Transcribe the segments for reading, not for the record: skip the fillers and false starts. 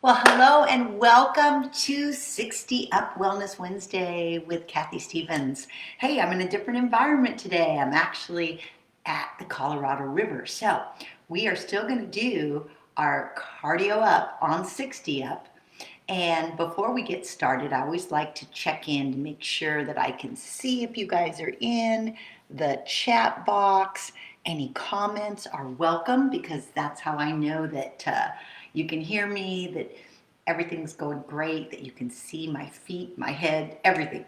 Well, hello and welcome to 60 Up Wellness Wednesday with Kathy Stevens. Hey, I'm in a different environment today. I'm actually at the Colorado River. So we are still going to do our cardio up on 60 Up. And before we get started, I always like to check in to make sure that I can see if you guys are in the chat box. Any comments are welcome because that's how I know that you can hear me, that everything's going great, that you can see my feet, my head, everything.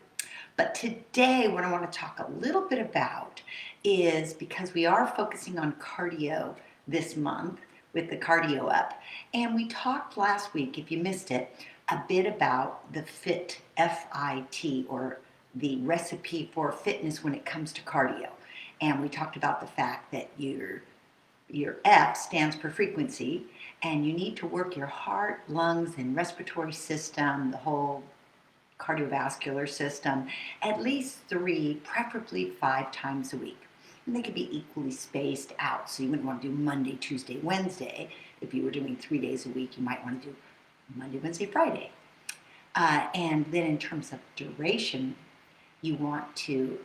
But today, what I want to talk a little bit about is because we are focusing on cardio this month with the cardio up. And we talked last week, if you missed it, a bit about the FIT, F-I-T, or the recipe for fitness when it comes to cardio. And we talked about the fact that your F stands for frequency, and you need to work your heart, lungs, and respiratory system, the whole cardiovascular system, at least 3, preferably 5 times a week. And they could be equally spaced out. So you wouldn't want to do Monday, Tuesday, Wednesday. If you were doing 3 days a week, you might want to do Monday, Wednesday, Friday. And then in terms of duration, you want to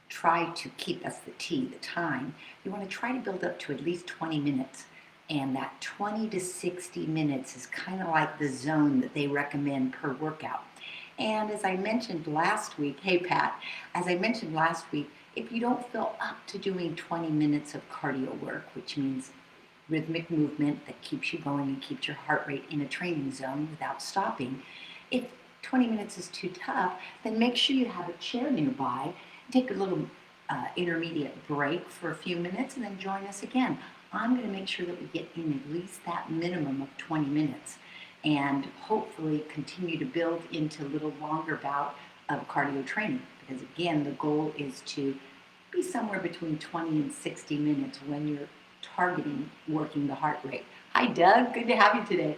try to keep, that's the T, the time, you want to try to build up to at least 20 minutes. And that 20 to 60 minutes is kind of like the zone that they recommend per workout. And as I mentioned last week, hey Pat, as I mentioned last week, if you don't feel up to doing 20 minutes of cardio work, which means rhythmic movement that keeps you going and keeps your heart rate in a training zone without stopping, if 20 minutes is too tough, then make sure you have a chair nearby. Take a little intermediate break for a few minutes and then join us again. I'm going to make sure that we get in at least that minimum of 20 minutes and hopefully continue to build into a little longer bout of cardio training, because again, the goal is to be somewhere between 20 and 60 minutes when you're targeting working the heart rate. Hi Doug, good to have you today.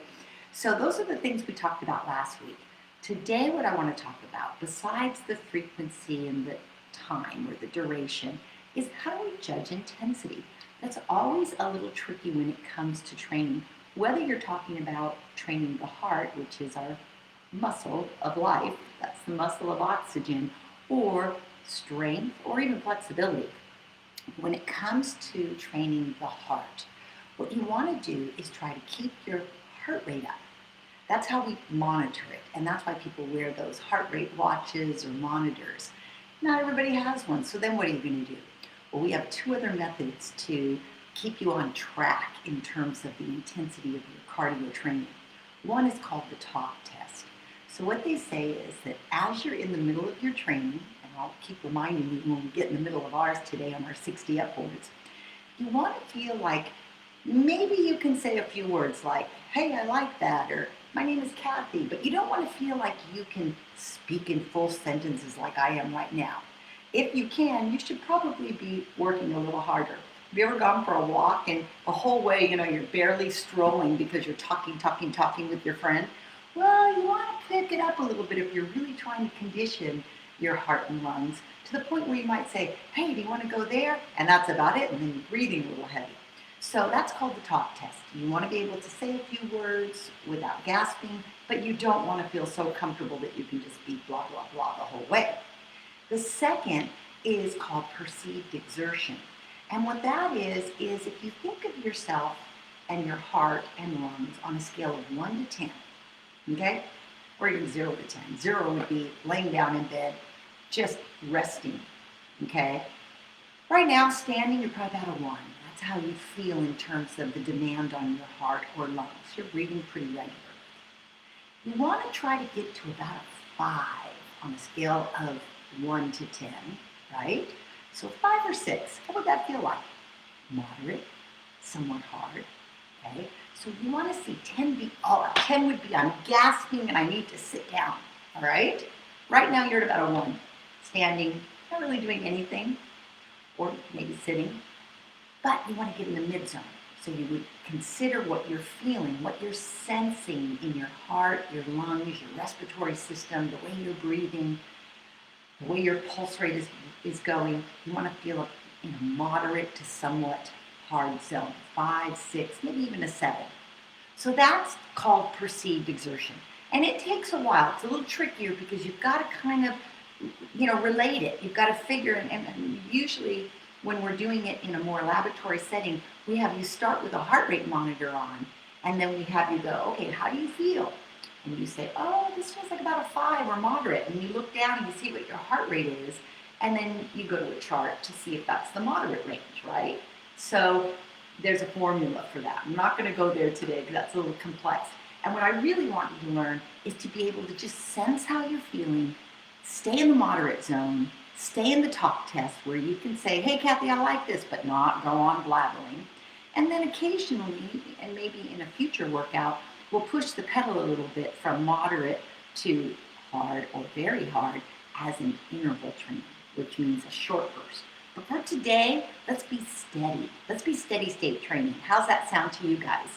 So those are the things we talked about last week. Today what I want to talk about, besides the frequency and the time or the duration, is how do we judge intensity? That's always a little tricky when it comes to training, whether you're talking about training the heart, which is our muscle of life, that's the muscle of oxygen, or strength, or even flexibility. When it comes to training the heart, what you want to do is try to keep your heart rate up. That's how we monitor it, and that's why people wear those heart rate watches or monitors. Not everybody has one, so then what are you going to do? Well, we have 2 other methods to keep you on track in terms of the intensity of your cardio training. One is called the talk test. So what they say is that as you're in the middle of your training, and I'll keep reminding you when we get in the middle of ours today on our 60 upwards, you want to feel like maybe you can say a few words like, hey, I like that, or my name is Kathy, but you don't want to feel like you can speak in full sentences like I am right now. If you can, you should probably be working a little harder. Have you ever gone for a walk and the whole way, you're barely strolling because you're talking with your friend? Well, you want to pick it up a little bit if you're really trying to condition your heart and lungs to the point where you might say, hey, do you want to go there? And that's about it, and then you're breathing a little heavy. So that's called the talk test. You want to be able to say a few words without gasping, but you don't want to feel so comfortable that you can just be blah, blah, blah the whole way. The second is called perceived exertion. And what that is if you think of yourself and your heart and lungs on a scale of 1 to 10, okay? Or even 0 to 10. 0 would be laying down in bed, just resting, okay? Right now, standing, you're probably about a 1. That's how you feel in terms of the demand on your heart or lungs. You're breathing pretty regularly. You want to try to get to about a 5 on a scale of 1 to 10, right? So 5 or 6, what would that feel like? Moderate, somewhat hard, okay? So you want to see 10 be, 10 would be, I'm gasping and I need to sit down, all right? Right now you're at about a 1, standing, not really doing anything, or maybe sitting, but you want to get in the mid zone. So you would consider what you're feeling, what you're sensing in your heart, your lungs, your respiratory system, the way you're breathing, the way your pulse rate is going. You want to feel in a moderate to somewhat hard zone, 5, 6, maybe even a 7. So that's called perceived exertion. And it takes a while. It's a little trickier because you've got to kind of, relate it. You've got to figure, and usually when we're doing it in a more laboratory setting, we have you start with a heart rate monitor on, and then we have you go, okay, how do you feel? And you say, oh, this feels like about a 5 or moderate. And you look down and you see what your heart rate is, and then you go to a chart to see if that's the moderate range, right? So there's a formula for that. I'm not going to go there today because that's a little complex. And what I really want you to learn is to be able to just sense how you're feeling, stay in the moderate zone, stay in the talk test where you can say, hey, Kathy, I like this, but not go on blabbering. And then occasionally, and maybe in a future workout, we'll push the pedal a little bit from moderate to hard or very hard as an interval training, which means a short burst. But for today, let's be steady. Let's be steady state training. How's that sound to you guys?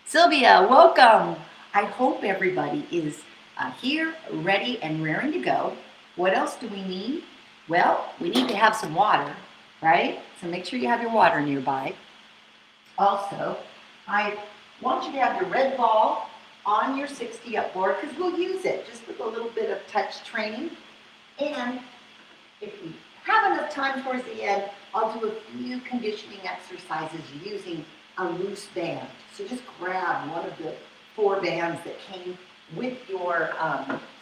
Sylvia, welcome. I hope everybody is here, ready, and raring to go. What else do we need? Well, we need to have some water, right? So make sure you have your water nearby. Also, I want you to have your red ball on your 60 up board because we'll use it just with a little bit of touch training. And if we have enough time towards the end, I'll do a few conditioning exercises using a loose band. So just grab one of the 4 bands that came with your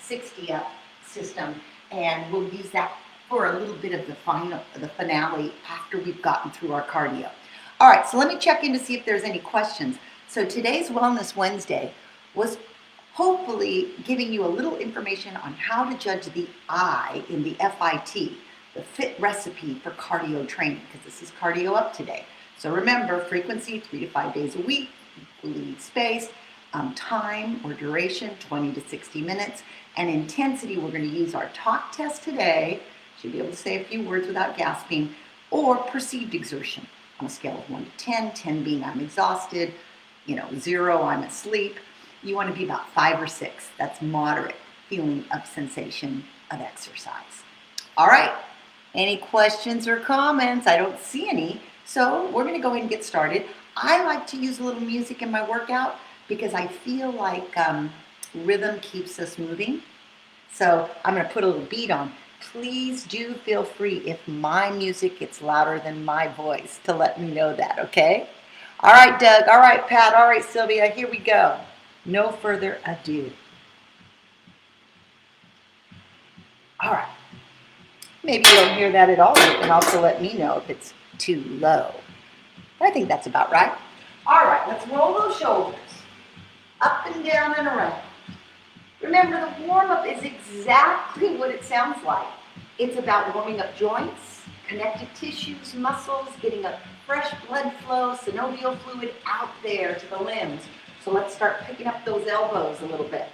60 up system, and we'll use that for a little bit of the finale after we've gotten through our cardio. All right, so let me check in to see if there's any questions. So today's Wellness Wednesday was hopefully giving you a little information on how to judge the I in the FIT, the fit recipe for cardio training, because this is cardio up today. So remember, frequency 3 to 5 days a week, equally spaced, time or duration 20 to 60 minutes, and intensity, we're going to use our talk test today, should be able to say a few words without gasping, or perceived exertion on a scale of 1 to 10, 10 being I'm exhausted, 0 I'm asleep. You want to be about 5 or 6. That's moderate feeling of sensation of exercise. All right, any questions or comments? I don't see any, so we're going to go ahead and get started. I like to use a little music in my workout because I feel like rhythm keeps us moving. So I'm going to put a little beat on. Please do feel free if my music gets louder than my voice to let me know that, okay? All right, Doug. All right, Pat. All right, Sylvia. Here we go. No further ado. All right. Maybe you don't hear that at all. You can also let me know if it's too low. I think that's about right. All right, let's roll those shoulders up and down and around. Remember, the warm-up is exactly what it sounds like. It's about warming up joints, connective tissues, muscles, getting a fresh blood flow, synovial fluid out there to the limbs. So let's start picking up those elbows a little bit.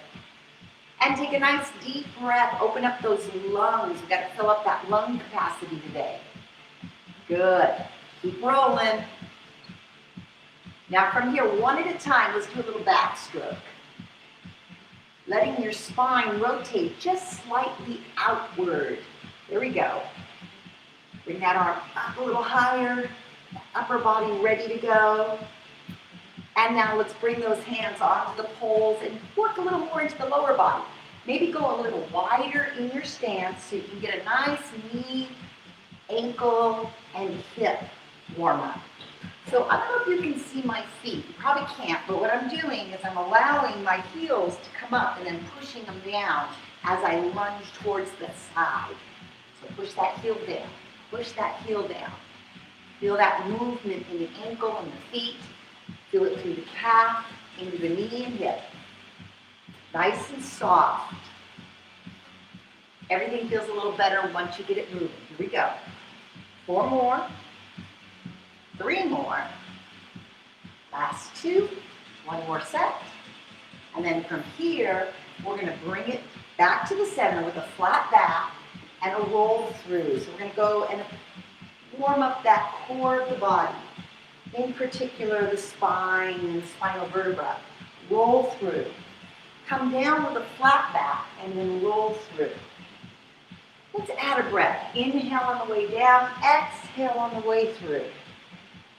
And take a nice deep breath. Open up those lungs. We've got to fill up that lung capacity today. Good. Keep rolling. Now from here, one at a time, let's do a little backstroke. Letting your spine rotate just slightly outward. There we go. Bring that arm up a little higher. Upper body ready to go. And now let's bring those hands onto the poles and work a little more into the lower body. Maybe go a little wider in your stance so you can get a nice knee, ankle, and hip warm up. So I don't know if you can see my feet. You probably can't, but what I'm doing is I'm allowing my heels to come up and then pushing them down as I lunge towards the side. So push that heel down. Push that heel down. Feel that movement in the ankle and the feet. Feel it through the calf, into the knee and hip. Nice and soft. Everything feels a little better once you get it moving. Here we go. 4 more. 3 more. Last 2. 1 more set. And then from here, we're going to bring it back to the center with a flat back and a roll through. So we're going to go and warm up that core of the body. In particular, the spine and spinal vertebra. Roll through. Come down with a flat back and then roll through. Let's add a breath. Inhale on the way down. Exhale on the way through.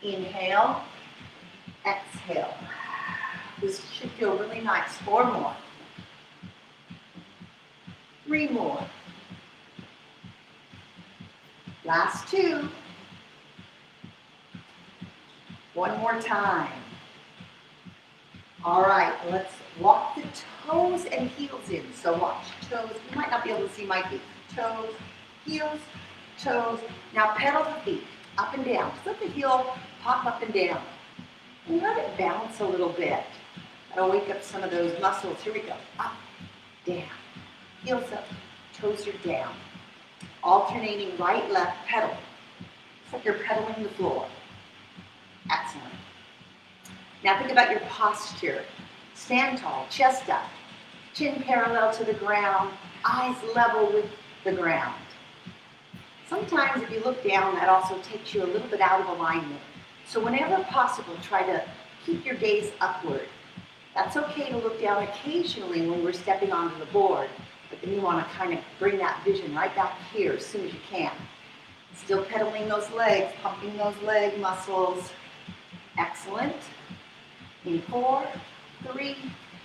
Inhale. Exhale. This should feel really nice. 4 more. 3 more. Last 2. 1 more time. All right, let's walk the toes and heels in. So watch, toes. You might not be able to see my feet. Toes, heels, toes. Now pedal the feet up and down. Just let the heel pop up and down. And let it bounce a little bit. That'll wake up some of those muscles. Here we go. Up, down. Heels up, toes are down. Alternating right, left, pedal. It's like you're pedaling the floor. Excellent. Now think about your posture. Stand tall, chest up, chin parallel to the ground, eyes level with the ground. Sometimes if you look down, that also takes you a little bit out of alignment. So whenever possible, try to keep your gaze upward. That's okay to look down occasionally when we're stepping onto the board, but then you want to kind of bring that vision right back here as soon as you can. Still pedaling those legs, pumping those leg muscles. Excellent. In 4, 3,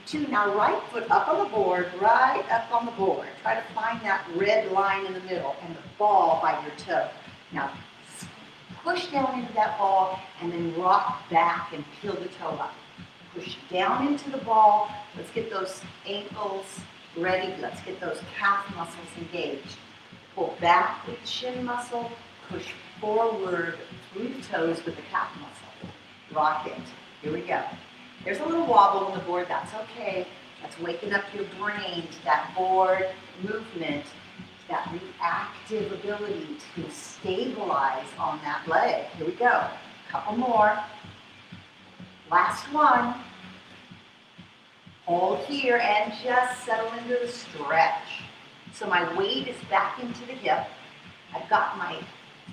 2. Now right foot up on the board, right up on the board. Try to find that red line in the middle and the ball by your toe. Now push down into that ball and then rock back and peel the toe up. Push down into the ball. Let's get those ankles ready. Let's get those calf muscles engaged. Pull back with the shin muscle. Push forward through the toes with the calf muscle. Rock it. Here we go. There's a little wobble on the board. That's okay. That's waking up your brain to that board movement, to that reactive ability to stabilize on that leg. Here we go. Couple more. Last one. Hold here and just settle into the stretch. So my weight is back into the hip. I've got my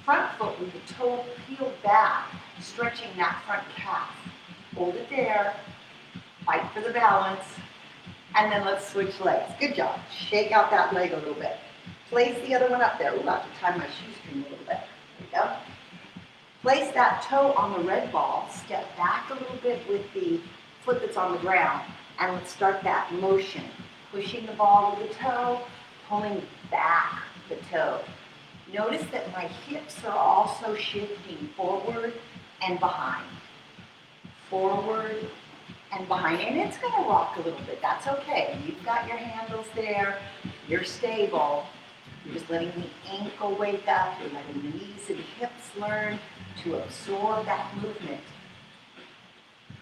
front foot with the toe peeled back, stretching that front calf. Hold it there. Fight for the balance. And then let's switch legs. Good job. Shake out that leg a little bit. Place the other one up there. Ooh, I have to tie my shoestring a little bit. There we go. Place that toe on the red ball. Step back a little bit with the foot that's on the ground. And let's start that motion. Pushing the ball with the toe, pulling back the toe. Notice that my hips are also shifting forward and behind. Forward and behind. And it's going to rock a little bit. That's okay. You've got your handles there. You're stable. You're just letting the ankle wake up. You're letting the knees and hips learn to absorb that movement.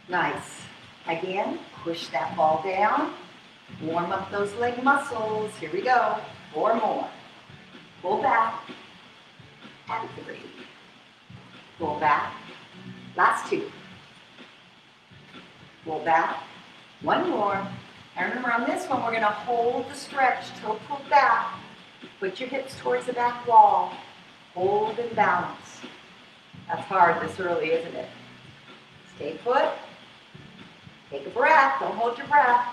Nice. Again, push that ball down. Warm up those leg muscles. Here we go. 4 more. Pull back. And 3. Pull back. Last 2. Pull back. 1 more. And remember on this one, we're going to hold the stretch, toe pulled back. Put your hips towards the back wall. Hold and balance. That's hard this early, isn't it? Stay put. Take a breath. Don't hold your breath.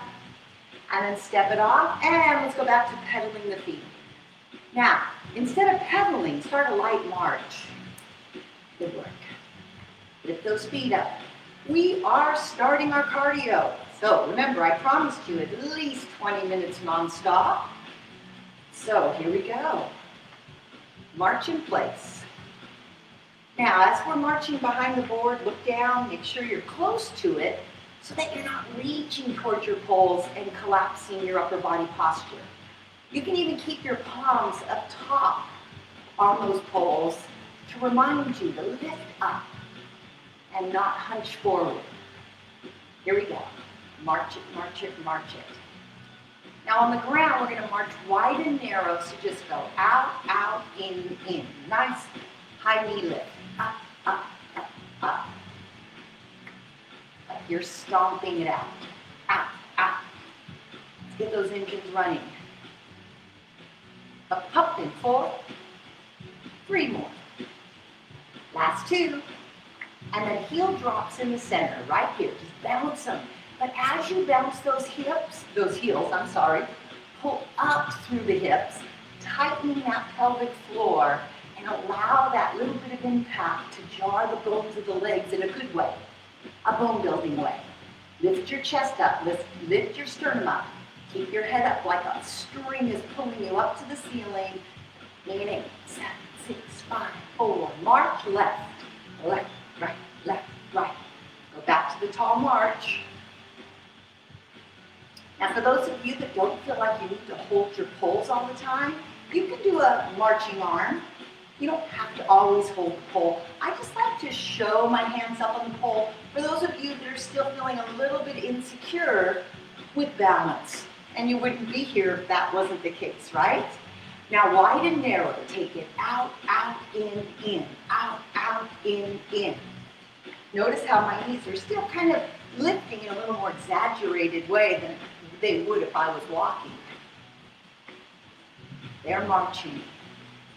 And then step it off. And let's go back to pedaling the feet. Now, instead of pedaling, start a light march. Good work. Lift those feet up. We are starting our cardio. So remember, I promised you at least 20 minutes nonstop. So here we go. March in place. Now, as we're marching behind the board, look down, make sure you're close to it so that you're not reaching towards your poles and collapsing your upper body posture. You can even keep your palms up top on those poles to remind you to lift up and not hunch forward. Here we go. March it, march it, march it. Now on the ground, we're going to march wide and narrow, so just go out, out, in, in. Nice high knee lift. Up, up, up, up. Like you're stomping it out. Out, out. Let's get those engines running. Up, up, in 4. 3 more. Last 2. And then heel drops in the center, right here. Just bounce them. But as you bounce those heels, pull up through the hips, tightening that pelvic floor, and allow that little bit of impact to jar the bones of the legs in a good way, a bone building way. Lift your chest up, lift your sternum up. Keep your head up like a string is pulling you up to the ceiling. In 8, 7, 6, 5, 4, march left, left, right, left, right. Go back to the tall march. Now for those of you that don't feel like you need to hold your poles all the time, you can do a marching arm. You don't have to always hold the pole. I just like to show my hands up on the pole for those of you that are still feeling a little bit insecure with balance. And you wouldn't be here if that wasn't the case, right? Now wide and narrow, take it out, out, in, out, out, in. Notice how my knees are still kind of lifting in a little more exaggerated way than they would if I was walking. They're marching.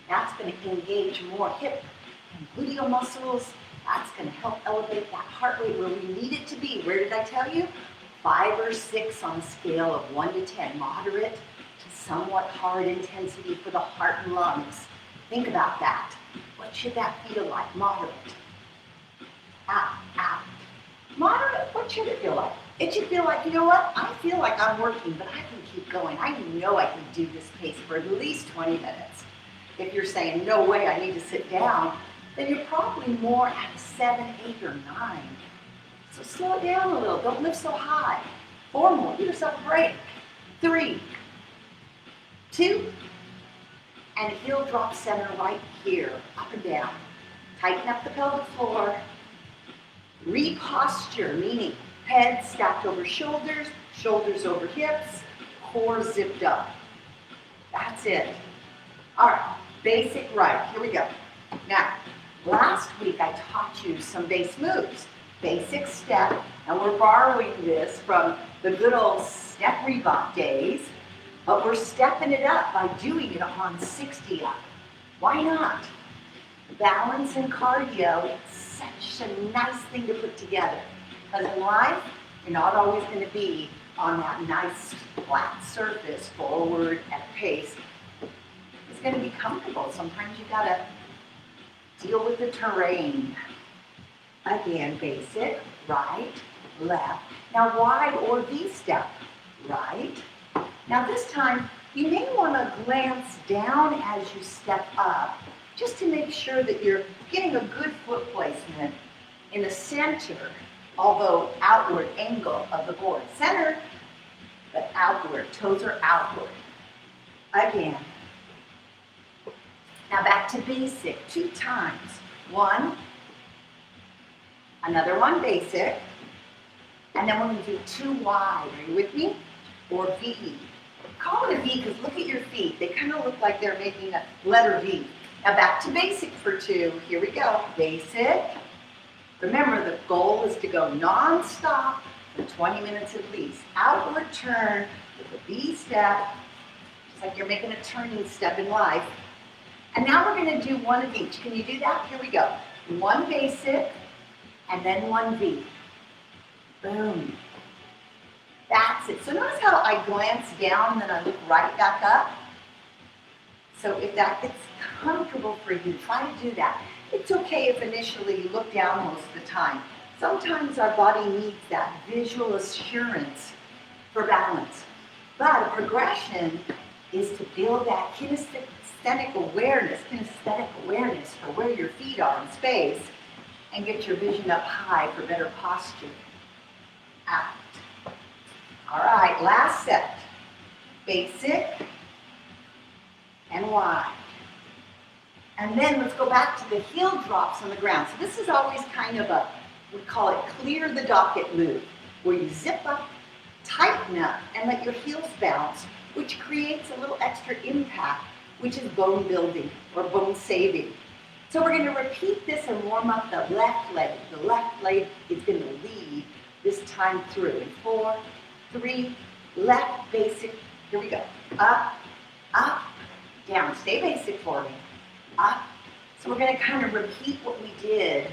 That's going to engage more hip and gluteal muscles. That's going to help elevate that heart rate where we need it to be. Where did I tell you? 5 or 6 on a scale of 1 to 10. Moderate to somewhat hard intensity for the heart and lungs. Think about that. What should that feel like? Moderate. Out, out. Moderate, what should it feel like? It should feel like, you know what? I feel like I'm working, but I can keep going. I know I can do this pace for at least 20 minutes. If you're saying, no way, I need to sit down, then you're probably more at a 7, 8, or 9. So slow it down a little. Don't lift so high. 4 more. Give yourself a break. 3, 2, and heel drop center right here, up and down. Tighten up the pelvic floor. Reposture, meaning head stacked over shoulders, shoulders over hips, core zipped up. That's it. All right, basic right. Here we go. Now, last week I taught you some base moves. Basic step, and we're borrowing this from the good old step Reebok days, but we're stepping it up by doing it on 60 up. Why not? Balance and cardio, it's such a nice thing to put together. Because in life, you're not always going to be on that nice flat surface forward at pace. It's going to be comfortable. Sometimes you got to deal with the terrain. Again, basic, right, left. Now wide or V step, right. Now this time, you may want to glance down as you step up, just to make sure that you're getting a good foot placement in the center, although outward angle of the board. Center, but outward, toes are outward. Again. Now back to basic, 2 times. 1, another one, basic, and then we're going to do 2 wide. Are you with me? Or V. Call it a V because look at your feet. They kind of look like they're making a letter V. Now back to basic for 2. Here we go. Basic. Remember, the goal is to go non-stop for 20 minutes at least. Outward turn with a V step. It's like you're making a turning step in life. And now we're going to do 1 of each. Can you do that? Here we go. 1 basic, and then 1 V. Boom. That's it. So notice how I glance down and then I look right back up. So if that gets comfortable for you, try to do that. It's okay if initially you look down most of the time. Sometimes our body needs that visual assurance for balance. But a progression is to build that kinesthetic awareness for where your feet are in space and get your vision up high for better posture. Out. All right, last set. Basic and wide. And then let's go back to the heel drops on the ground. So this is always kind of we call it clear the docket move, where you zip up, tighten up, and let your heels bounce, which creates a little extra impact, which is bone building or bone saving. So we're going to repeat this and warm up the left leg. The left leg is going to lead this time through. In 4, 3, left, basic. Here we go. Up, up, down. Stay basic for me. Up. So we're going to kind of repeat what we did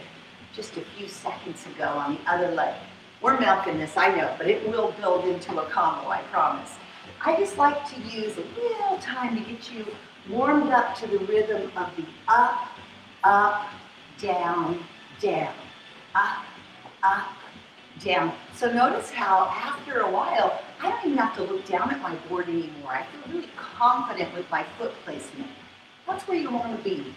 just a few seconds ago on the other leg. We're milking this, I know, but it will build into a combo, I promise. I just like to use a little time to get you warmed up to the rhythm of the up, up, down, down. Up, up, down. So notice how after a while, I don't even have to look down at my board anymore. I feel really confident with my foot placement. That's where you want to be.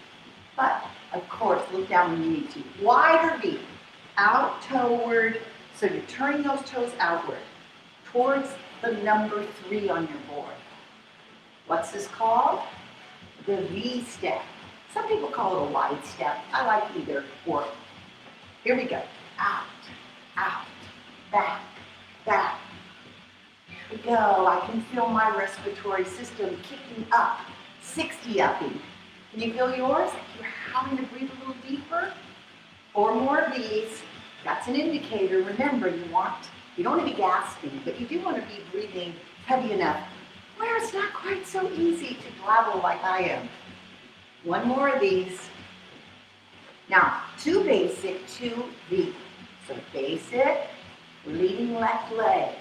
But, of course, look down when you need to. Wider V, out toeward, so you're turning those toes outward, towards the number 3 on your board. What's this called? The V step. Some people call it a wide step. I like either or. Here we go. Out, out, back, back. Here we go. I can feel my respiratory system kicking up, 60-upping. Can you feel yours? Like you're having to breathe a little deeper? 4 more of these. That's an indicator. Remember, you don't want to be gasping, but you do want to be breathing heavy enough where it's not quite so easy to blabble like I am. 1 more of these. Now, 2 basic, 2 V. So basic, leading left leg.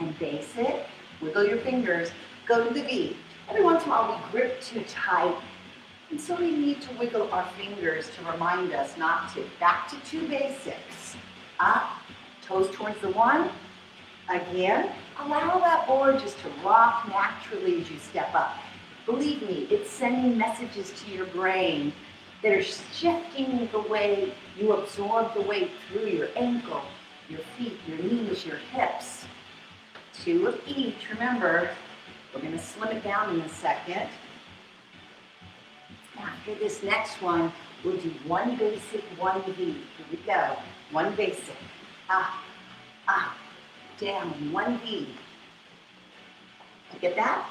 And basic, wiggle your fingers, go to the V. Every once in a while we grip too tight, and so we need to wiggle our fingers to remind us not to. Back to 2 basics. Up, toes towards the 1. Again, allow that board just to rock naturally as you step up. Believe me, it's sending messages to your brain that are shifting the way you absorb the weight through your ankle, your feet, your knees, your hips. 2 of each. Remember, we're going to slim it down in a second. After this next one, we'll do 1 basic, 1 V. Here we go. 1 basic. Up, up, down. 1 V. You get that?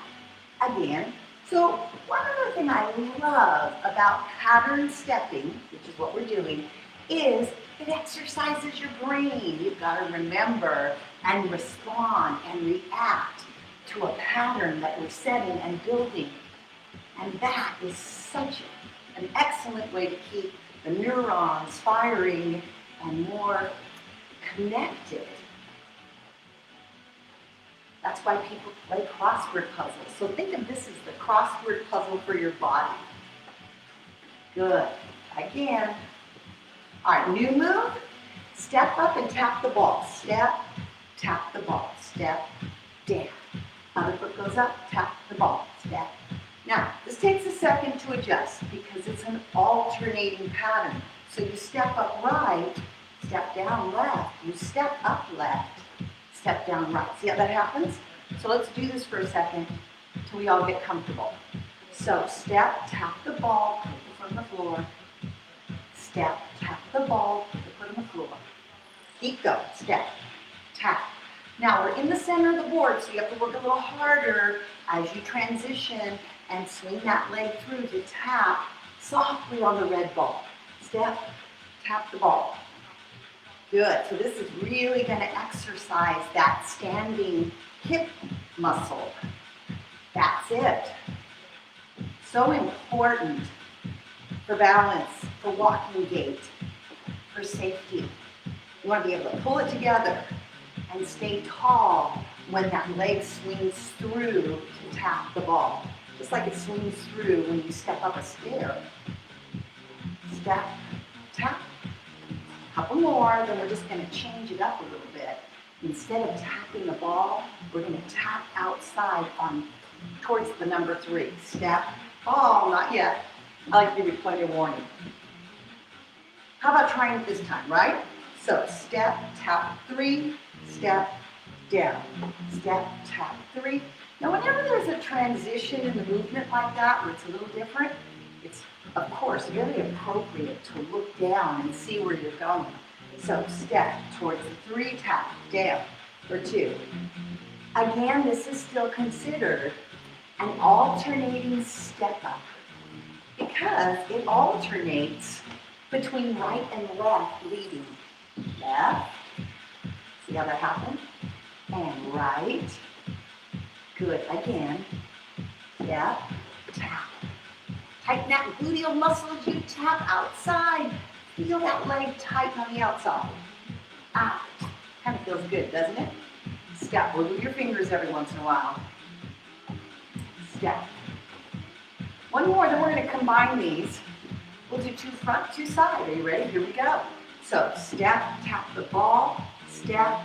Again. So one other thing I love about pattern stepping, which is what we're doing, is it exercises your brain. You've got to remember and respond and react to a pattern that we're setting and building. And that is such an excellent way to keep the neurons firing and more connected. That's why people play crossword puzzles. So think of this as the crossword puzzle for your body. Good. Again. All right, new move. Step up and tap the ball. Step, tap the ball. Step, down. Other foot goes up, tap the ball. Step. Now, this takes a second to adjust because it's an alternating pattern. So you step up right, step down left. You step up left, step down right. See how that happens? So let's do this for a second until we all get comfortable. So step, tap the ball, put the foot on the floor. Step, tap the ball, put the foot on the floor. Keep going. Step, tap. Now we're in the center of the board, so you have to work a little harder as you transition and swing that leg through to tap softly on the red ball. Step, tap the ball. Good. So this is really going to exercise that standing hip muscle. That's it. So important for balance, for walking gait, for safety. You want to be able to pull it together and stay tall when that leg swings through to tap the ball. Just like it swings through when you step up a stair. Step, tap. A couple more, then we're just going to change it up a little bit. Instead of tapping the ball, we're going to tap outside towards the number 3. Step, ball, not yet. I like to give you plenty of warning. How about trying it this time, right? So step, tap 3, step, down. Step, tap 3. Now whenever there's a transition in the movement like that, where it's a little different, it's, of course, very appropriate to look down and see where you're going. So step towards the 3, tap, down, for 2. Again, this is still considered an alternating step up because it alternates between right and left leading. Left, see how that happened? And right. Good, again. Step, tap. Tighten that gluteal muscle as you tap outside. Feel that leg tighten on the outside. Ah, kind of feels good, doesn't it? Step, wiggle your fingers every once in a while. Step. One more, then we're going to combine these. We'll do 2 front, 2 side. Are you ready? Here we go. So step, tap the ball. step,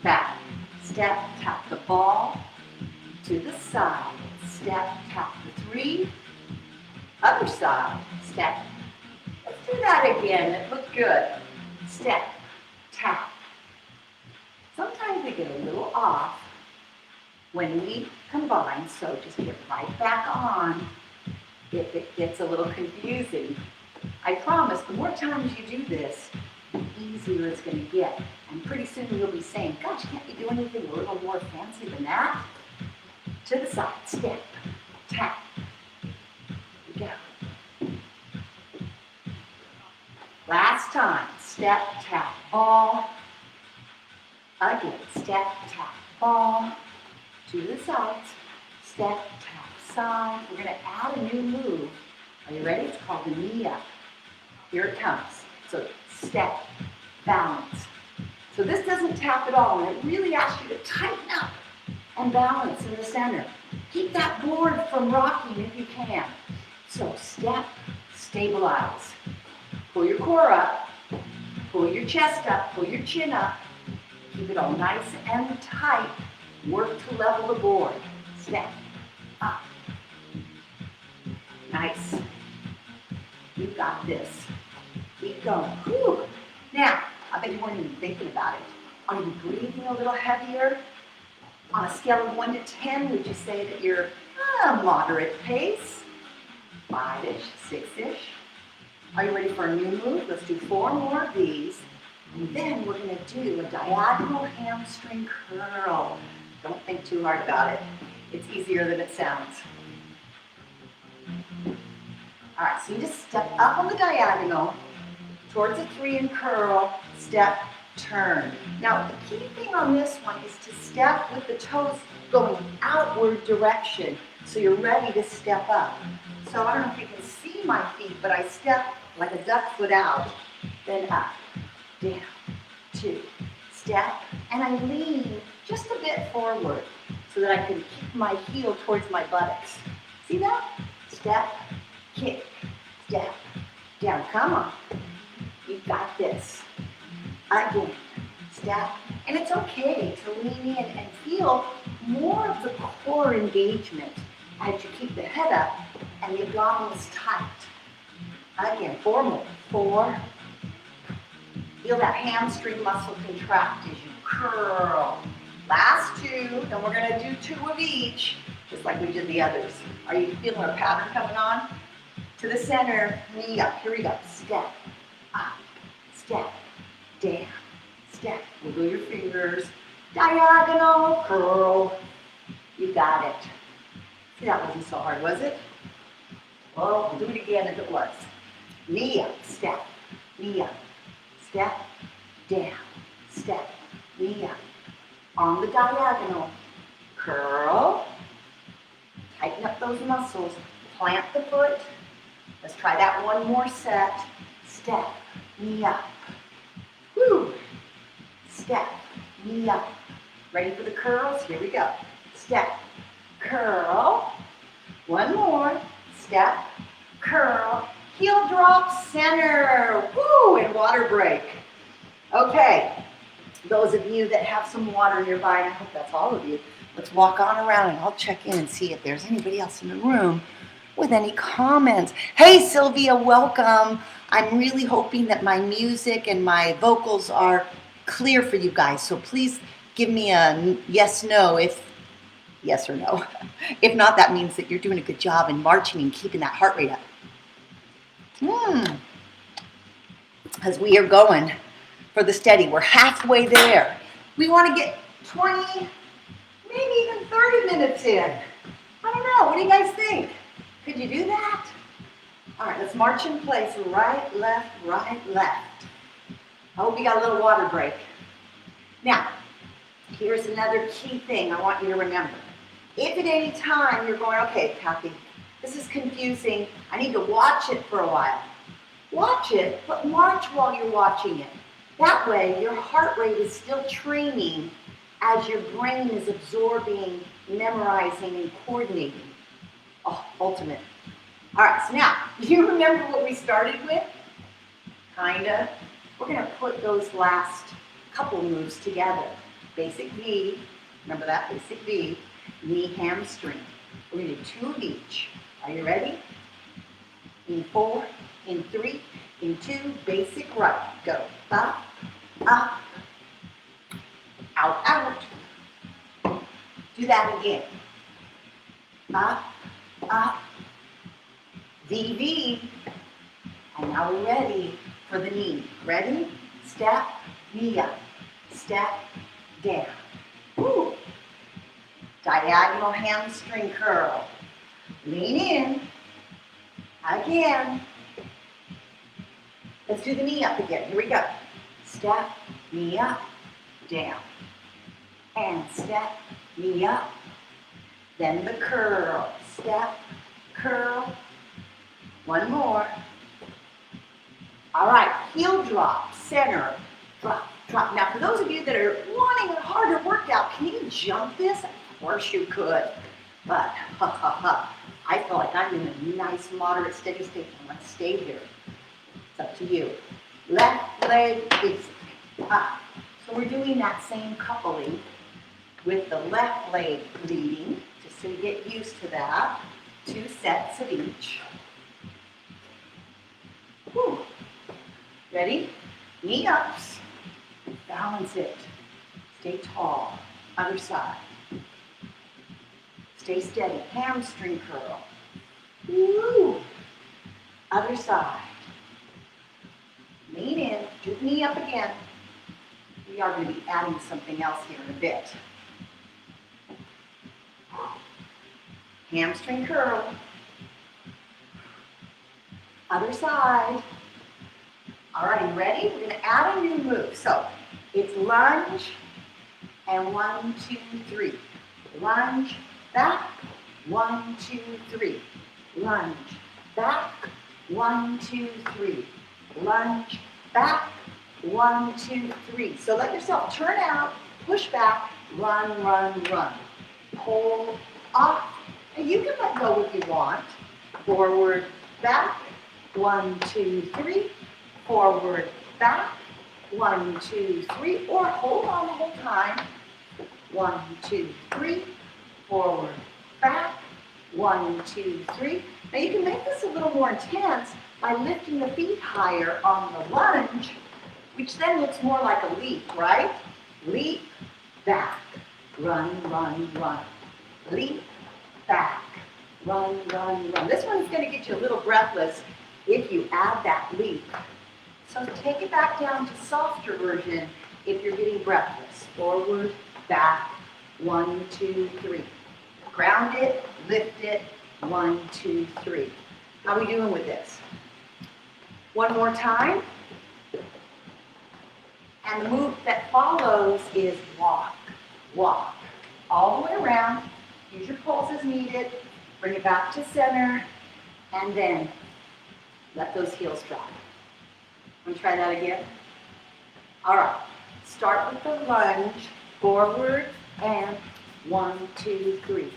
back, step, tap the ball, to the side, step, tap the 3, other side, step. Let's do that again, it looked good. Step, tap. Sometimes we get a little off when we combine, so just get right back on if it gets a little confusing. I promise, the more times you do this, the easier it's going to get. And pretty soon you'll be saying, gosh, can't you do anything a little more fancy than that? To the side, step, tap. Here we go. Last time, step, tap, ball. Again, step, tap, ball. To the sides, step, tap, side. We're going to add a new move. Are you ready? It's called the knee up. Here it comes. So step, balance. So this doesn't tap at all, and it really asks you to tighten up and balance in the center. Keep that board from rocking if you can. So step, stabilize. Pull your core up, pull your chest up, pull your chin up. Keep it all nice and tight. Work to level the board. Step, up. Nice. You got this. Keep going. Whew. Now, I bet you weren't even thinking about it. Are you breathing a little heavier? On a scale of 1 to 10, would you say that you're a moderate pace? 5-ish, 6-ish. Are you ready for a new move? Let's do 4 more of these. And then we're going to do a diagonal hamstring curl. Don't think too hard about it. It's easier than it sounds. All right, so you just step up on the diagonal towards a 3 and curl, step, turn. Now, the key thing on this one is to step with the toes going outward direction so you're ready to step up. So I don't know if you can see my feet, but I step like a duck foot out, then up, down, 2, step, and I lean just a bit forward so that I can keep my heel towards my buttocks. See that? Step, kick, step, down. Come on. You've got this. Again, step. And it's okay to lean in and feel more of the core engagement as you keep the head up and the abdominals tight. Again, 4 more. 4. Feel that hamstring muscle contract as you curl. Last 2, and we're going to do 2 of each, just like we did the others. Are you feeling our pattern coming on? To the center, knee up. Here we go. Step, up, step, down, step. Wiggle your fingers. Diagonal, curl. You got it. See, that wasn't so hard, was it? Well, we'll do it again if it was. Knee up, step, knee up, step, down, step, knee up. On the diagonal, curl. Tighten up those muscles. Plant the foot. Let's try that one more set. Step, knee up. Woo! Step, knee up. Ready for the curls? Here we go. Step, curl. One more. Step, curl. Heel drop, center. Woo! And water break. Okay. Those of you that have some water nearby, and I hope that's all of you, let's walk on around and I'll check in and see if there's anybody else in the room with any comments. Hey, Sylvia, welcome. I'm really hoping that my music and my vocals are clear for you guys. So please give me a yes, no, if yes or no. If not, that means that you're doing a good job in marching and keeping that heart rate up. As we are going for the steady, we're halfway there. We want to get 20, maybe even 30 minutes in. I don't know. What do you guys think? Could you do that? All right, let's march in place. Right, left, right, left. I hope you got a little water break. Now, here's another key thing I want you to remember. If at any time you're going, okay, Kathy, this is confusing. I need to watch it for a while. Watch it, but march while you're watching it. That way, your heart rate is still training as your brain is absorbing, memorizing, and coordinating. Oh, ultimate. All right, so now, do you remember what we started with? Kinda. We're going to put those last couple moves together. Basic V, remember that, basic V, knee hamstring. We're gonna do 2 of each. Are you ready? In 4, in 3, in 2, basic right. Go up, up, out, out. Do that again. Up, up, V, V. And now we're ready for the knee. Ready? Step, knee up. Step, down. Woo. Diagonal hamstring curl. Lean in. Again. Let's do the knee up again. Here we go. Step, knee up, down. And step, knee up. Then the curl. Step, curl. One more. All right, heel drop, center, drop, drop. Now, for those of you that are wanting a harder workout, can you jump this? Of course you could. But, I feel like I'm in a nice, moderate, steady state. I'm going to stay here. It's up to you. Left leg basic. So we're doing that same coupling with the left leg leading, just so you get used to that. 2 sets of each. Whew. Ready? Knee ups. Balance it. Stay tall. Other side. Stay steady. Hamstring curl. Woo. Other side. Lean in. Do the knee up again. We are going to be adding something else here in a bit. Hamstring curl. Other side. All right, you ready? We're going to add a new move. So it's lunge and 1, 2, 3. Lunge, back, 1, 2, 3. Lunge, back, 1, 2, 3. Lunge, back, 1, 2, 3. So let yourself turn out, push back, run, run, run. Hold, off. And you can let go if you want. Forward, back, 1, 2, 3. Forward, back, 1, 2, 3. Or hold on the whole time. 1, 2, 3. Forward, back, 1, 2, 3. Now you can make this a little more intense by lifting the feet higher on the lunge, which then looks more like a leap, right? Leap, back, run, run, run. Leap, back, run, run, run. This one's going to get you a little breathless if you add that leap. So take it back down to softer version if you're getting breathless. Forward, back, 1, 2, 3. Ground it, lift it, 1, 2, 3. How are we doing with this? One more time. And the move that follows is walk, walk. All the way around. Use your pulse as needed. Bring it back to center. And then let those heels drop. Want to try that again? All right. Start with the lunge. Forward and 1, 2, 3.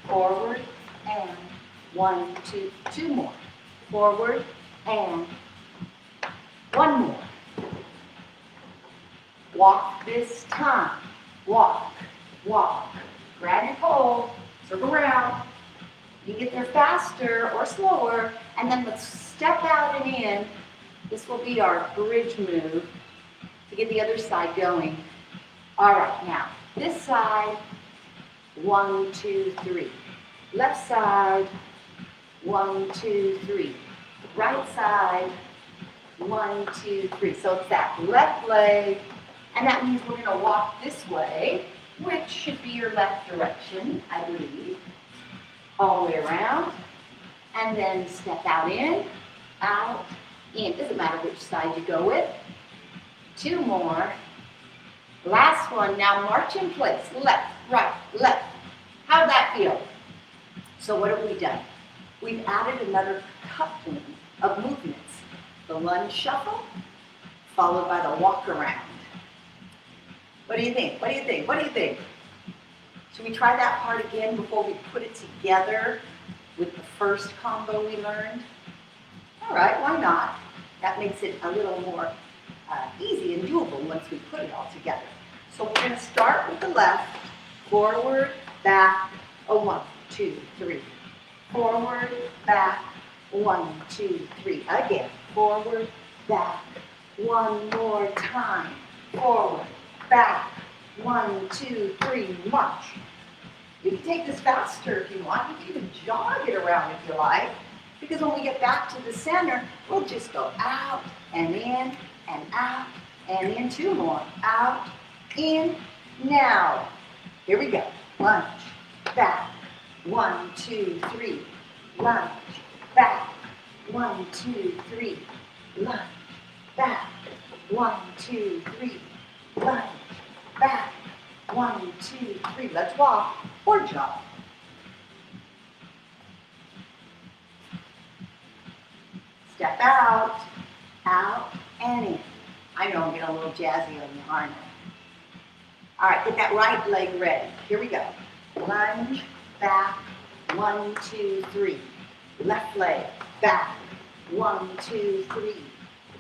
Forward and 1, 2. 2 more. Forward and 1 more. Walk this time. Walk, walk. Grab your pole, circle around. You get there faster or slower, and then let's step out and in. This will be our bridge move to get the other side going. All right, now, this side, 1, 2, 3. Left side, 1, 2, 3. Right side, 1, 2, 3. So it's that left leg, and that means we're going to walk this way, which should be your left direction, I believe. All the way around, and then step out in, out, in. Doesn't matter which side you go with. 2 more. Last one. Now march in place. Left, right, left. How'd that feel? So what have we done? We've added another coupling of movements. The lunge shuffle, followed by the walk around. What do you think? What do you think? What do you think? Should we try that part again before we put it together with the first combo we learned? All right, why not? That makes it a little more easy and doable once we put it all together. So we're going to start with the left, forward, back, 1, 2, 3. Forward, back, 1, 2, 3. Again, forward, back. One more time. Forward, back, 1, 2, 3, march. You can take this faster if you want. You can even jog it around if you like. Because when we get back to the center, we'll just go out and in and out and in. 2 more. Out, in, now. Here we go. Lunge, back, 1, 2, 3. Lunge, back, 1, 2, 3. Lunge, back, 1, 2, 3. Lunge, back, 1, 2, 3. Let's walk or jog. Step out, out, and in. I know I'm getting a little jazzy on you, aren't I? All right, get that right leg ready. Here we go. Lunge, back, 1, 2, 3. Left leg, back, 1, 2, 3.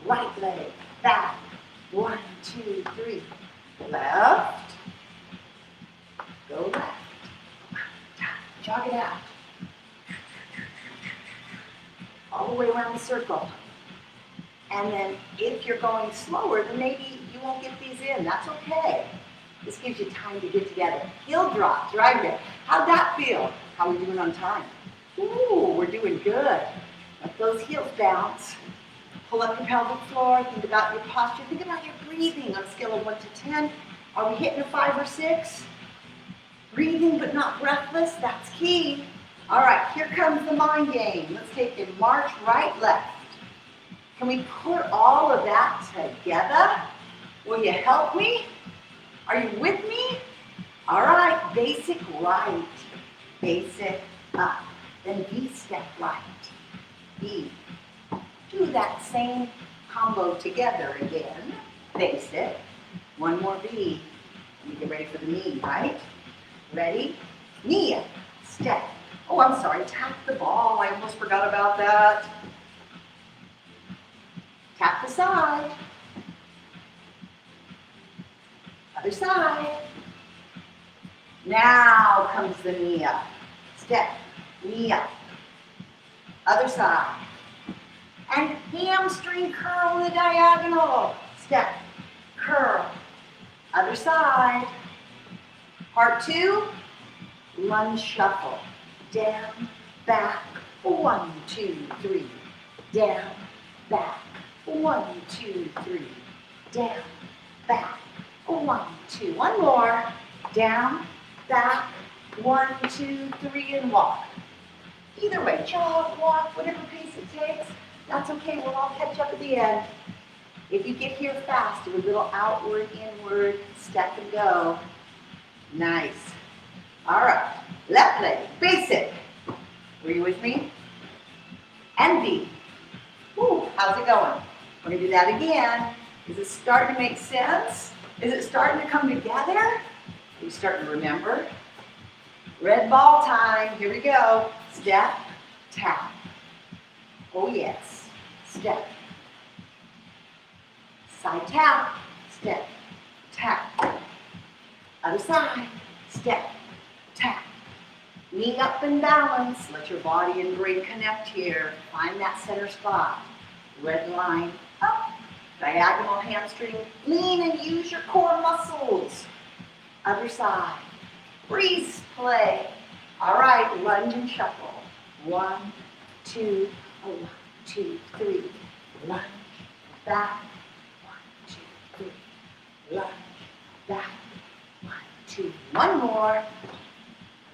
Right leg, back, 1, 2, 3. Left, go left. Jog it out. All the way around the circle. And then if you're going slower, then maybe you won't get these in. That's okay. This gives you time to get together. Heel drops right there. How'd that feel? How are we doing on time? Ooh, we're doing good. Let those heels bounce. Pull up your pelvic floor. Think about your posture. Think about your breathing on a scale of 1 to 10. Are we hitting a 5 or 6? Breathing but not breathless. That's key. All right, here comes the mind game. Let's take it march right, left. Can we put all of that together? Will you help me? Are you with me? All right, basic right, basic up. Then V step right, B. Do that same combo together again. Basic. One more V. Let me get ready for the knee, right? Ready? Knee up, step. Oh, I'm sorry, tap the ball. I almost forgot about that. Tap the side. Other side. Now comes the knee up. Step, knee up. Other side. And hamstring curl in the diagonal. Step, curl. Other side. Part 2, lunge shuffle. Down, back, 1, 2, 3. Down, back, 1, 2, 3. Down, back, 1, 2. One more. Down, back, 1, 2, 3, and walk. Either way, jog, walk, whatever pace it takes. That's okay. We'll all catch up at the end. If you get here fast, do a little outward, inward, step and go. Nice. All right. Left leg, basic. Were you with me? And V. Woo, how's it going? We're going to do that again. Is it starting to make sense? Is it starting to come together? Are you starting to remember? Red ball time. Here we go. Step, tap. Oh, yes. Step. Side tap. Step, tap. Other side. Step, tap. Knee up and balance. Let your body and brain connect here. Find that center spot. Red line up. Diagonal hamstring. Lean and use your core muscles. Other side. Breeze play. All right, lunge and shuffle. 1, 2, 1, 2, 3. Lunge, back. 1, 2, 3. Lunge, back. 1, 2. One more.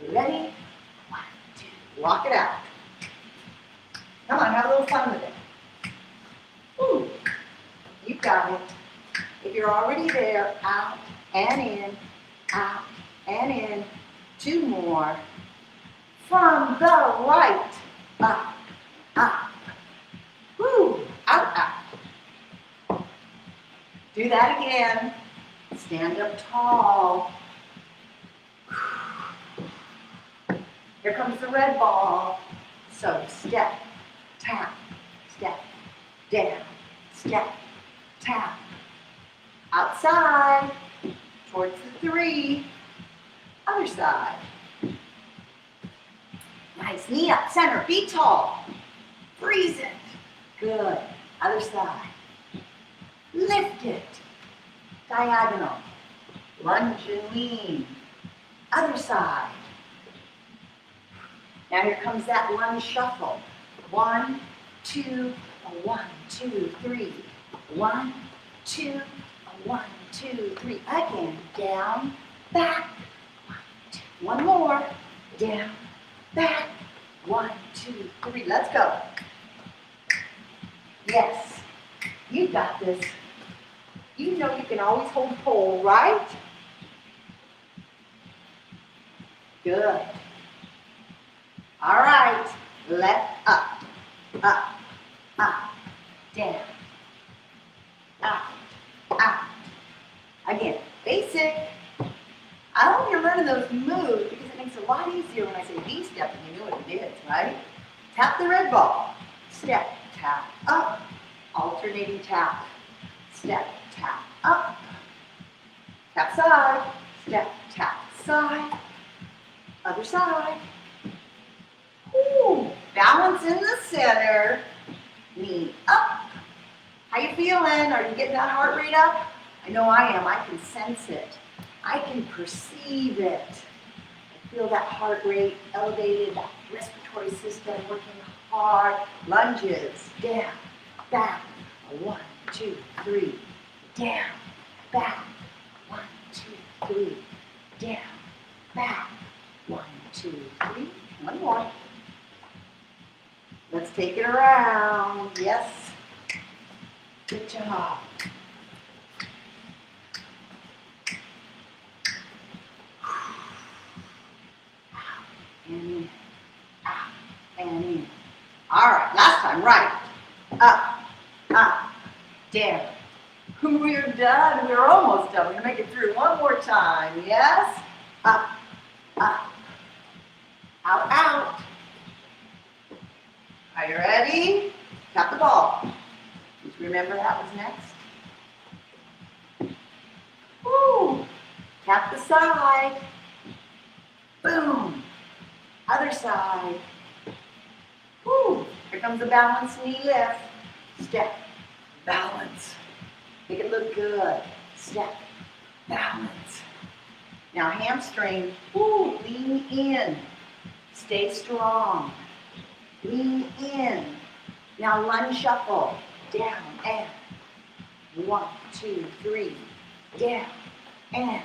Ready? 1, 2. Walk it out. Come on, have a little fun with it. Ooh, you got it. If you're already there, out and in, out and in. 2 more. From the right, up, up. Woo, out, up. Do that again. Stand up tall. Here comes the red ball. So step, tap, step, down, step, tap, outside, towards the 3, other side. Nice, knee up, center, be tall, freeze it, good, other side. Lift it, diagonal, lunge and lean, other side. Now here comes that lunge shuffle. 1, 2, 1, 2, 3. 1, 2, 1, 2, 3. Again, down, back. 1, 2. One more. Down, back. 1, 2, 3. Let's go. Yes, you got this. You know you can always hold pole, right? Good. All right, left, up, up, up, down, out, out. Again, basic. I hope you're learning those moves because it makes it a lot easier when I say V-step and you know what it is, right? Tap the red ball. Step, tap, up. Alternating tap. Step, tap, up. Tap side. Step, tap, side. Other side. Ooh, balance in the center. Knee up. How you feeling? Are you getting that heart rate up? I know I am. I can sense it. I can perceive it. I feel that heart rate elevated, that respiratory system working hard. Lunges, down, back. 1, 2, 3. Down, back. 1, 2, 3. Down, back. 1, 2, 3. One more. Let's take it around. Yes. Good job. And in, out, and in. All right, last time, right. Up, up, down. We're done. We're almost done. We're going to make it through one more time. Yes? Up, up, out, out. Are you ready? Tap the ball. Just remember that was next. Woo! Tap the side. Boom. Other side. Woo! Here comes the balance knee lift. Step. Balance. Make it look good. Step. Balance. Now hamstring. Woo! Lean in. Stay strong. Lean in. Now lunge shuffle. Down and 1, 2, 3. Down and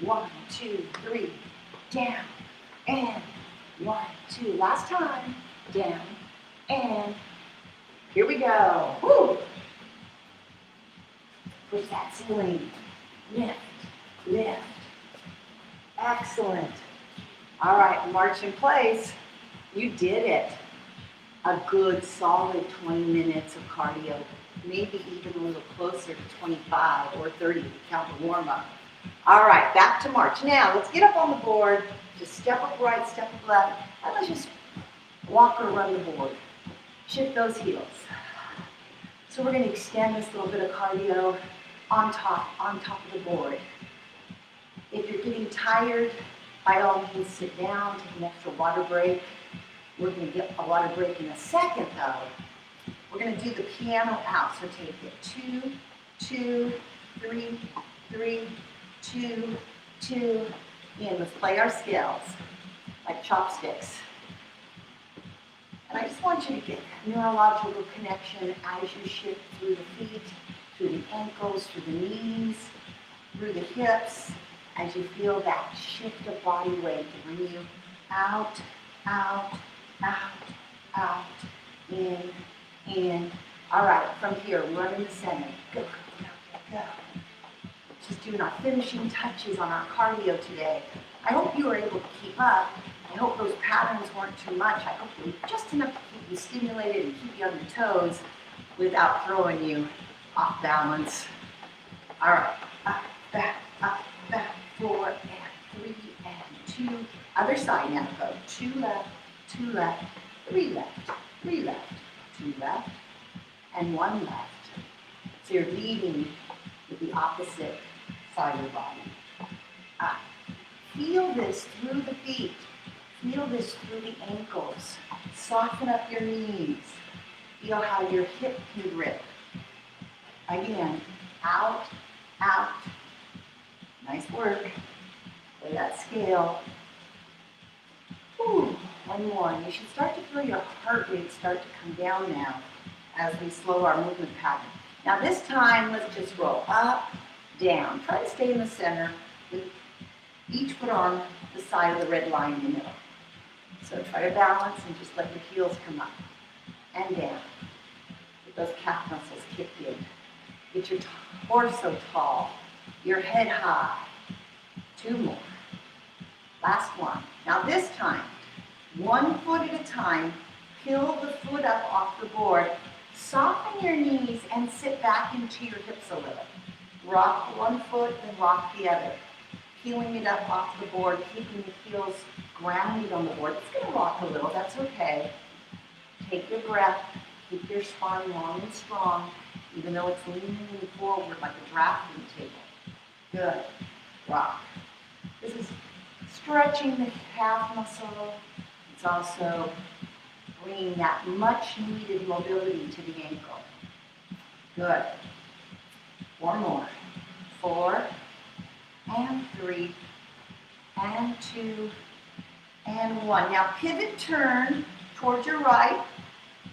1, 2, 3. Down and 1, 2. Last time. Down and here we go. Woo! Push that ceiling. Lift, lift. Excellent. All right, march in place. You did it. A good solid 20 minutes of cardio, maybe even a little closer to 25 or 30 if you count the warm-up. All right, back to march. Now, let's get up on the board. Just step up right, step up left, and let's just walk or run the board. Shift those heels. So we're going to extend this little bit of cardio on top of the board. If you're getting tired, by all means sit down, take an extra water break. We're going to get a water break in a second though. We're going to do the piano out. So take it 2, 2, 3, 3, 2, 2. In. Let's play our scales like chopsticks. And I just want you to get neurological connection as you shift through the feet, through the ankles, through the knees, through the hips, as you feel that shift of body weight to bring you out, out, out, out, in. All right, from here, run in the center. Go, go, go, go. Just doing our finishing touches on our cardio today. I hope you were able to keep up. I hope those patterns weren't too much. I hope they were just enough to keep you stimulated and keep you on your toes without throwing you off balance. All right, up, back, 4 and 3 and 2. Other side now, go 2 left, 2 left, 3 left, 3 left, 2 left, and 1 left. So you're leading with the opposite side of the body. Up. Feel this through the feet. Feel this through the ankles. Soften up your knees. Feel how your hip can grip. Again, out, out. Nice work. Play that scale. Whew. One more. And you should start to feel your heart rate start to come down now as we slow our movement pattern. Now this time, let's just roll up, down. Try to stay in the center with each foot on the side of the red line in the middle. So try to balance and just let your heels come up and down. Get those calf muscles kicked in. Get your torso tall, your head high. 2 more. Last one. Now this time, 1 foot at a time, peel the foot up off the board, soften your knees and sit back into your hips a little. Rock 1 foot and rock the other. Peeling it up off the board, keeping the heels grounded on the board. It's going to rock a little, that's okay. Take your breath, keep your spine long and strong, even though it's leaning forward like a drafting table. Good. Rock. This is stretching the calf muscle. It's also bringing that much needed mobility to the ankle. Good. 1 more. 4, and 3, and 2, and 1. Now pivot, turn towards your right.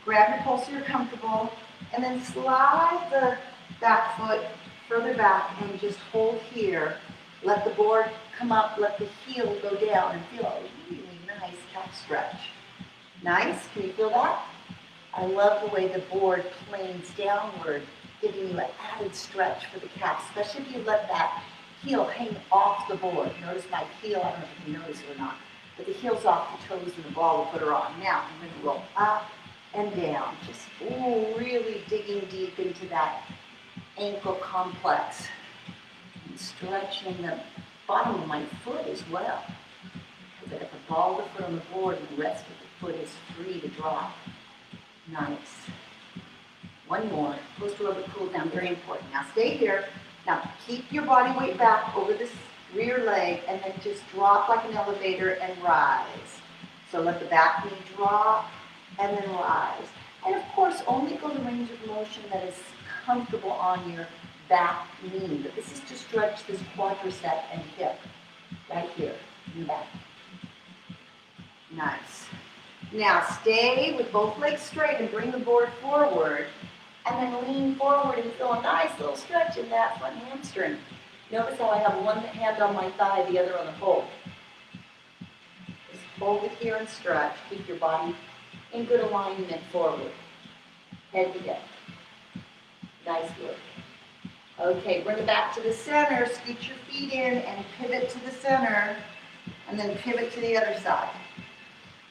Grab your pole so you're comfortable. And then slide the back foot further back and just hold here. Let the board come up, let the heel go down, and feel a really nice calf stretch. Nice? Can you feel that? I love the way the board planes downward, giving you an added stretch for the calf, especially if you let that heel hang off the board. Notice my heel, I don't know if you notice it or not, but the heel's off the toes and the ball will put her on. Now, I'm going to roll up and down, just really digging deep into that ankle complex. And stretching the bottom of my foot as well. Because I got the ball of the foot on the board and the rest of the foot is free to drop. Nice. 1 more. Posterior orbit cool down, very important. Now stay here. Now keep your body weight back over this rear leg and then just drop like an elevator and rise. So let the back knee drop and then rise. And of course, only go the range of motion that is comfortable on your back knee. But this is to stretch this quadricep and hip right here in the back. Nice. Now stay with both legs straight and bring the board forward. And then lean forward and feel a nice little stretch in that front hamstring. Notice how I have one hand on my thigh, the other on the pole. Just hold it here and stretch. Keep your body in good alignment forward. Head to hip. Nice work. Okay, bring it back to the center. Scoot your feet in and pivot to the center. And then pivot to the other side.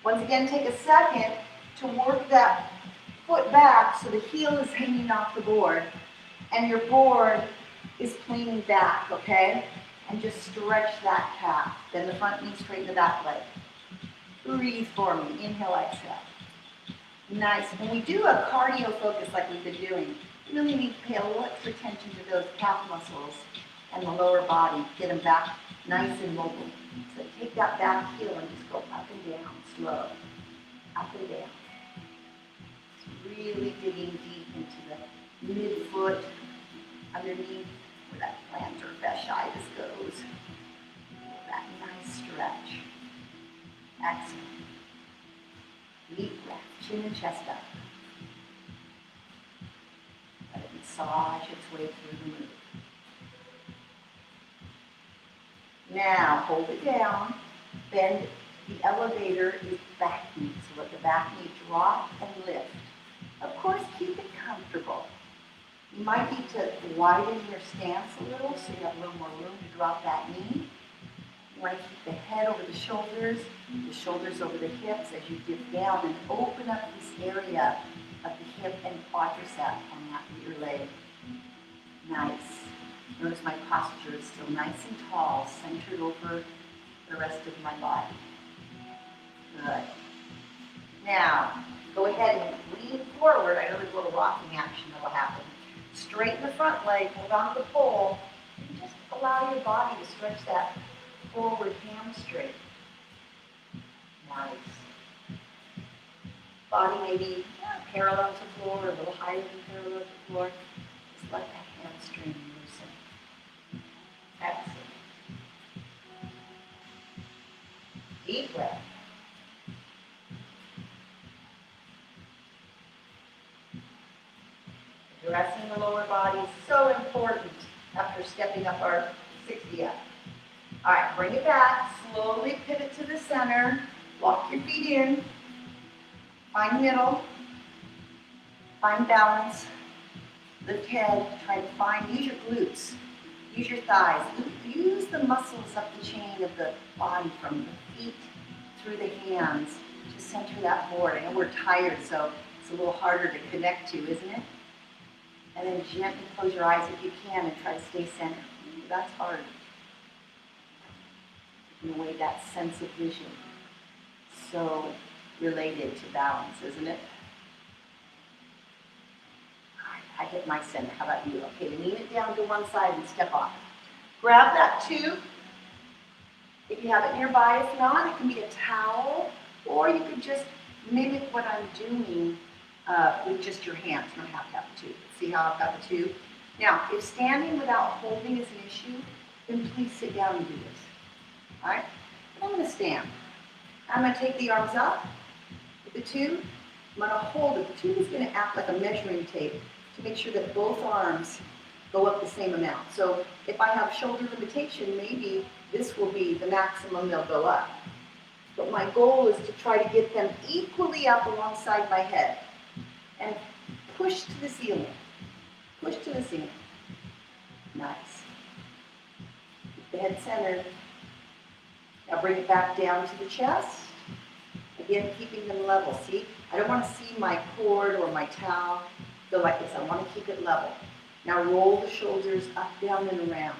Once again, take a second to work that foot back so the heel is hanging off the board and your board is planing back, okay? And just stretch that calf. Then the front knee straighten the back leg. Breathe for me. Inhale, exhale. Nice. When we do a cardio focus like we've been doing, you really need to pay a little extra attention to those calf muscles and the lower body. Get them back nice and mobile. So take that back heel and just go up and down, slow. Up and down. Really digging deep into the midfoot, underneath where that plantar fasciitis goes. That nice stretch. Excellent. Deep breath, chin and chest up. Let it massage its way through the move. Now, hold it down. Bend. The elevator is back knee, so let the back knee drop and lift. Of course, keep it comfortable. You might need to widen your stance a little so you have a little more room to drop that knee. You want to keep the head over the shoulders over the hips as you dip down and open up this area of the hip and quadricep on that rear leg. Nice. Notice my posture is still nice and tall, centered over the rest of my body. Good. Now, go ahead and lean forward. I know there's a little rocking action that will happen. Straighten the front leg, hold on to the pole, and just allow your body to stretch that forward hamstring. Nice. Body maybe parallel to the floor, a little higher than parallel to the floor. Just let that hamstring loosen. Exhale. Deep breath. Addressing the lower body is so important after stepping up our 60 up. All right, bring it back. Slowly pivot to the center. Walk your feet in. Find middle. Find balance. Lift head. Try to find, use your glutes. Use your thighs. Use the muscles up the chain of the body from the feet through the hands to center that board. I know we're tired, so it's a little harder to connect to, isn't it? And then gently close your eyes if you can and try to stay centered. Ooh, that's hard. In a way, that sense of vision. So related to balance, isn't it? All right, I hit my center. How about you? Okay, lean it down to one side and step off. Grab that tube. If you have it nearby, if not, it can be a towel, or you could just mimic what I'm doing with just your hands. You don't have to have the tube. See how I've got the tube? Now, if standing without holding is an issue, then please sit down and do this. All right? But I'm going to stand. I'm going to take the arms up with the tube. I'm going to hold it. The tube is going to act like a measuring tape to make sure that both arms go up the same amount. So if I have shoulder limitation, maybe this will be the maximum they'll go up. But my goal is to try to get them equally up alongside my head. And push to the ceiling. Push to the ceiling. Nice. Keep the head centered. Now bring it back down to the chest. Again, keeping them level. See, I don't want to see my cord or my towel go like this. I want to keep it level. Now roll the shoulders up, down, and around.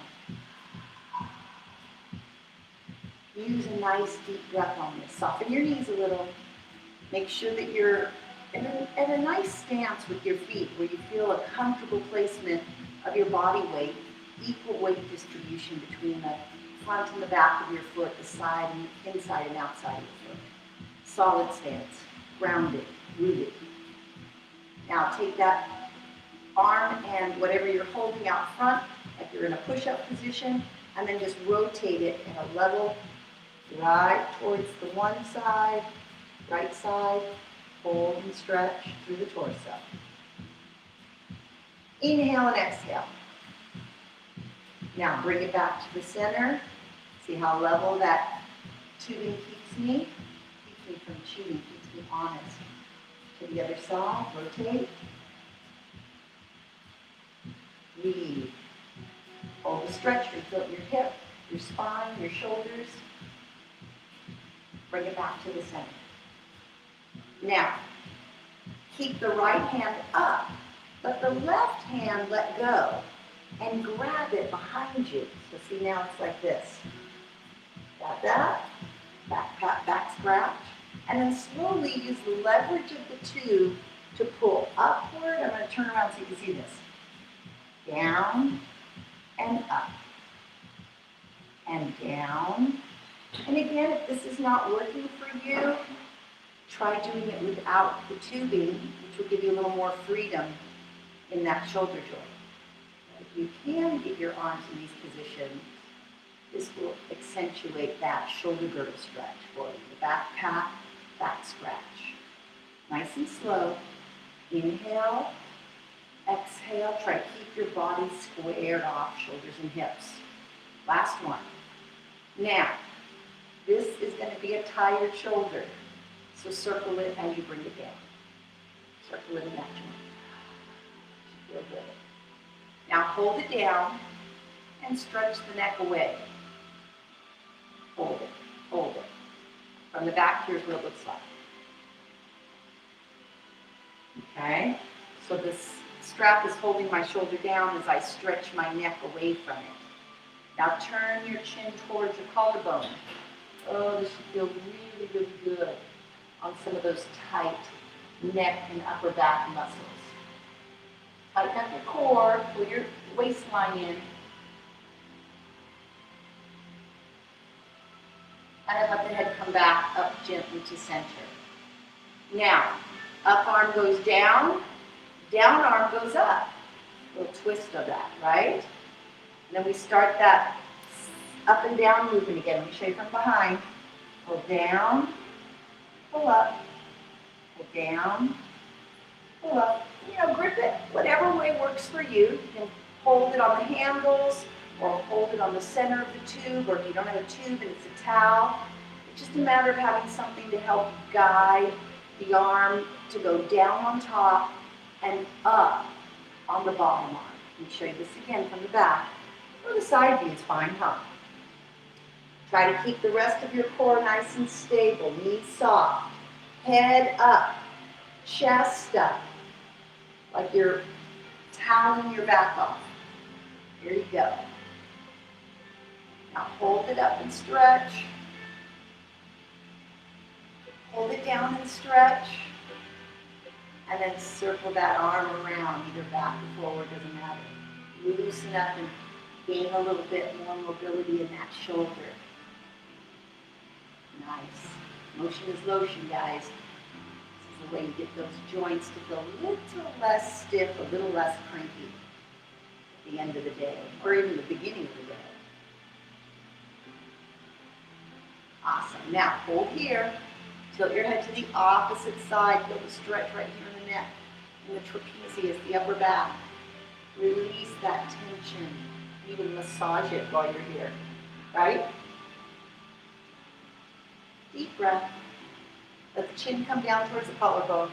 Use a nice deep breath on this. Soften your knees a little. Make sure that you're in a nice stance with your feet where you feel a comfortable placement of your body weight, equal weight distribution between the front and the back of your foot, the side and inside and outside of your foot. Solid stance, grounded, rooted. Now take that arm and whatever you're holding out front, like you're in a push-up position, and then just rotate it in a level right towards the one side, right side. Hold and stretch through the torso. Inhale and exhale. Now bring it back to the center. See how level that tubing keeps me? Keeps me from cheating, keeps me honest. To the other side, rotate. Breathe. Hold the stretch, your hip, your spine, your shoulders. Bring it back to the center. Now, keep the right hand up, but the left hand let go and grab it behind you. So see, now it's like this. Got that? Back pat, back scratch. And then slowly use the leverage of the tube to pull upward. I'm going to turn around so you can see this. Down and up. And down. And again, if this is not working for you, try doing it without the tubing, which will give you a little more freedom in that shoulder joint. If you can get your arms in these positions, this will accentuate that shoulder girdle stretch for you. The back pat, back scratch. Nice and slow. Inhale, exhale. Try to keep your body squared off, shoulders and hips. Last one. Now, this is going to be a tired shoulder. So circle it as you bring it down. Circle it in that joint. Feel good. Now hold it down and stretch the neck away. Hold it. Hold it. From the back, here's what it looks like. Okay? So this strap is holding my shoulder down as I stretch my neck away from it. Now turn your chin towards your collarbone. Oh, this should feel really, really good on some of those tight neck and upper back muscles. Tighten up your core, pull your waistline in. And then let the head come back up gently to center. Now, up arm goes down, down arm goes up. A little twist of that, right? And then we start that up and down movement again. Let me show you from behind. Pull down, pull up, pull down, pull up. You know, grip it whatever way works for you. You can hold it on the handles or hold it on the center of the tube, or if you don't have a tube and it's a towel, it's just a matter of having something to help guide the arm to go down on top and up on the bottom arm. Let me show you this again from the back. Or the side view is fine, huh? Try to keep the rest of your core nice and stable, knees soft, head up, chest up, like you're toweling your back off. Here you go. Now hold it up and stretch. Hold it down and stretch. And then circle that arm around, either back or forward, doesn't matter. Loosen up and gain a little bit more mobility in that shoulder. Nice. Motion is lotion, guys. This is the way you get those joints to feel a little less stiff, a little less cranky at the end of the day, or even the beginning of the day. Awesome. Now, hold here. Tilt your head to the opposite side. Feel the stretch right here in the neck, in the trapezius, the upper back. Release that tension. Even massage it while you're here, right? Deep breath. Let the chin come down towards the collarbone.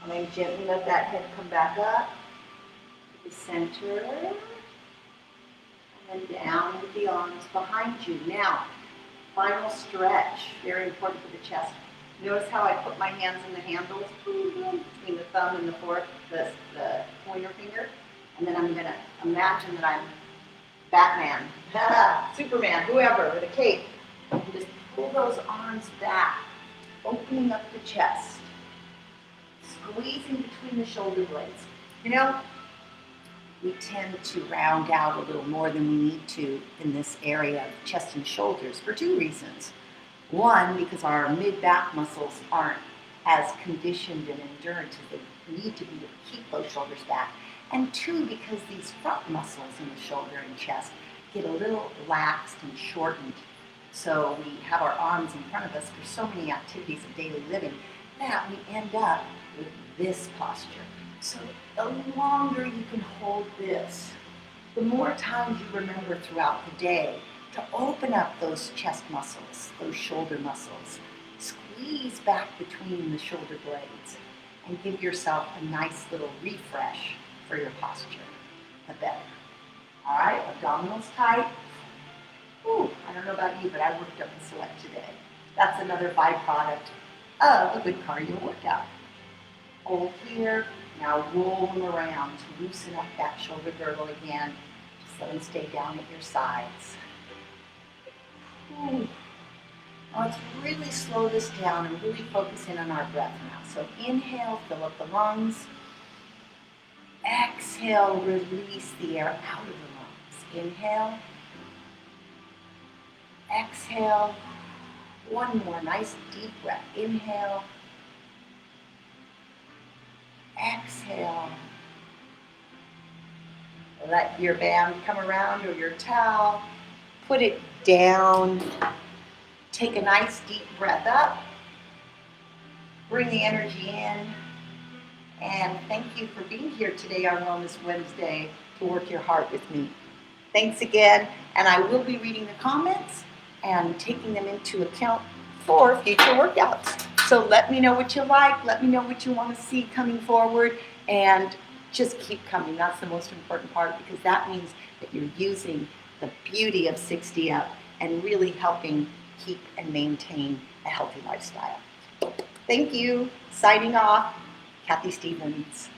And then gently let that head come back up to the center. And then down with the arms behind you. Now, final stretch. Very important for the chest. Notice how I put my hands in the handles between the thumb and the the pointer finger. And then I'm going to imagine that I'm Batman, Superman, whoever, with a cape. And just pull those arms back, opening up the chest. Squeezing between the shoulder blades. You know, we tend to round out a little more than we need to in this area of chest and shoulders for two reasons. One, because our mid-back muscles aren't as conditioned and endurant as they need to be to keep those shoulders back. And two, because these front muscles in the shoulder and chest get a little laxed and shortened. So we have our arms in front of us for so many activities of daily living that we end up with this posture. So the longer you can hold this, the more times you remember throughout the day to open up those chest muscles, those shoulder muscles. Squeeze back between the shoulder blades and give yourself a nice little refresh for your posture, the better. All right, abdominals tight. Ooh, I don't know about you, but I worked up a sweat today. That's another byproduct of a good cardio workout. Hold here, now roll them around to loosen up that shoulder girdle again. Just let them stay down at your sides. Ooh. Now let's really slow this down and really focus in on our breath now. So inhale, fill up the lungs. Exhale, release the air out of the lungs. Inhale. Exhale. One more nice deep breath. Inhale. Exhale. Let your band come around or your towel. Put it down. Take a nice deep breath up. Bring the energy in. And thank you for being here today on Wellness Wednesday to work your heart with me. Thanks again. And I will be reading the comments and taking them into account for future workouts. So let me know what you like. Let me know what you want to see coming forward. And just keep coming. That's the most important part, because that means that you're using the beauty of 60 Up and really helping keep and maintain a healthy lifestyle. Thank you. Signing off, Kathy Stevens.